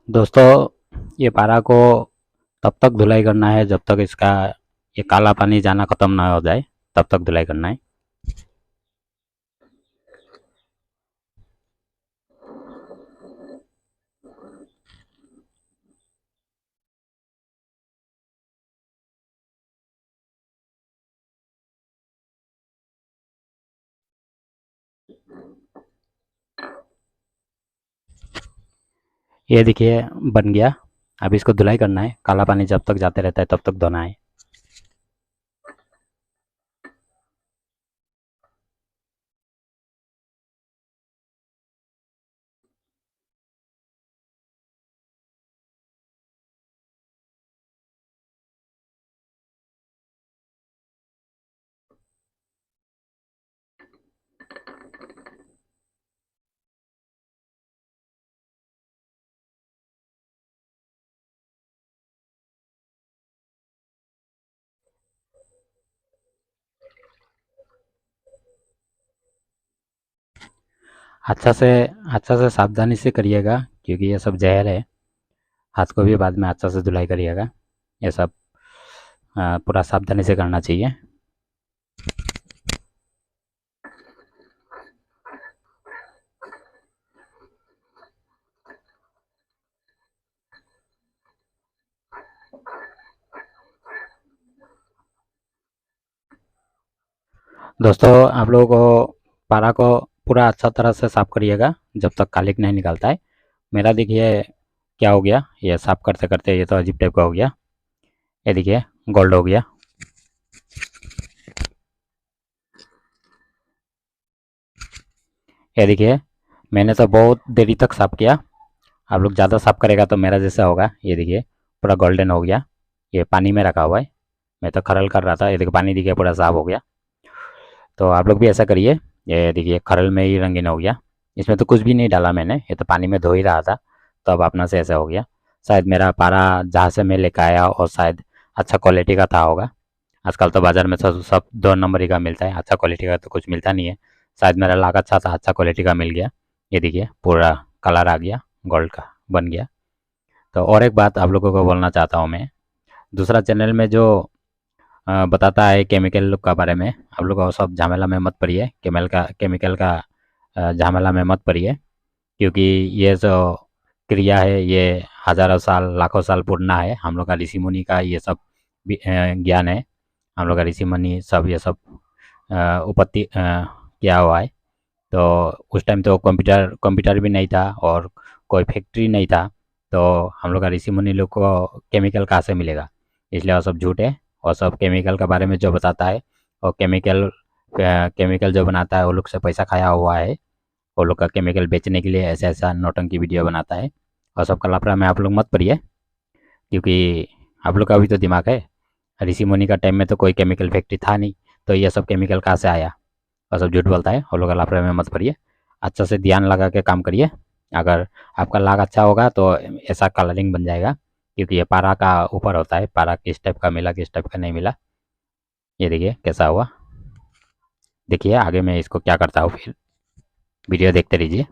दोस्तों, ये पारा को तब तक धुलाई करना है जब तक इसका ये काला पानी जाना ख़त्म ना हो जाए, तब तक धुलाई करना है। ये देखिए बन गया। अब इसको धुलाई करना है, काला पानी जब तक जाते रहता है तब तक धोना है। अच्छा से सावधानी से करिएगा, क्योंकि ये सब जहर है। हाथ को भी बाद में अच्छा से धुलाई करिएगा। ये सब पूरा सावधानी से करना चाहिए। दोस्तों, आप लोगों को पारा को पूरा अच्छा तरह से साफ करिएगा जब तक कालिक नहीं निकलता है। मेरा देखिए क्या हो गया, ये साफ करते करते ये तो अजीब टाइप का हो गया। ये देखिए गोल्ड हो गया। ये देखिए मैंने तो बहुत देरी तक साफ किया। आप लोग ज़्यादा साफ करेगा तो मेरा जैसा होगा। ये देखिए पूरा गोल्डन हो गया। ये पानी में रखा हुआ है, मैं तो खरल कर रहा था। ये देखिए पानी देखिए पूरा साफ हो गया। तो आप लोग भी ऐसा करिए। ये देखिए खरल में ही रंगीन हो गया। इसमें तो कुछ भी नहीं डाला मैंने, ये तो पानी में धो ही रहा था, तो अब अपना से ऐसा हो गया। शायद मेरा पारा जहाँ से मैं लेकर आया और शायद अच्छा क्वालिटी का था होगा। आजकल तो बाज़ार में सब 2 नंबर ही का मिलता है, अच्छा क्वालिटी का तो कुछ मिलता नहीं है। शायद मेरा लाक अच्छा था, अच्छा क्वालिटी का मिल गया। ये देखिए पूरा कलर आ गया, गोल्ड का बन गया। तो और एक बात आप लोगों को बोलना चाहता हूँ मैं। दूसरा चैनल में जो बताता है केमिकल का बारे में, आप लोग वो सब झमेला में मत पड़िए। केमिकल का झमेला में मत पड़िए, क्योंकि ये जो क्रिया है ये हज़ारों साल लाखों साल पुराना है। हम लोग का ऋषि मुनि का ये सब ज्ञान है। हम लोग का ऋषि मुनि सब ये सब उत्पत्ति किया हुआ है। तो उस टाइम तो कंप्यूटर कंप्यूटर भी नहीं था और कोई फैक्ट्री नहीं था। तो हम लोग का ऋषि मुनि लोग को केमिकल कहाँ से मिलेगा? इसलिए वो सब झूठ है। और सब केमिकल के बारे में जो बताता है, और केमिकल जो बनाता है वो लोग से पैसा खाया हुआ है। वो लोग का केमिकल बेचने के लिए ऐसा ऐसा नौटंकी वीडियो बनाता है। और सब कलापरा में आप लोग मत पड़िए, क्योंकि आप लोग का भी तो दिमाग है। ऋषि मुनि का टाइम में तो कोई केमिकल फैक्ट्री था नहीं, तो ये सब केमिकल कहाँ से आया? और सब झूठ बोलता है। और लोग लापरवाही में मत पड़िए, अच्छा से ध्यान लगा के काम करिए। अगर आपका लाग अच्छा होगा तो ऐसा कलरिंग बन जाएगा, क्योंकि ये पारा का ऊपर होता है, पारा किस टाइप का मिला किस टाइप का नहीं मिला। ये देखिए कैसा हुआ। देखिए आगे मैं इसको क्या करता हूँ, फिर वीडियो देखते रहिए।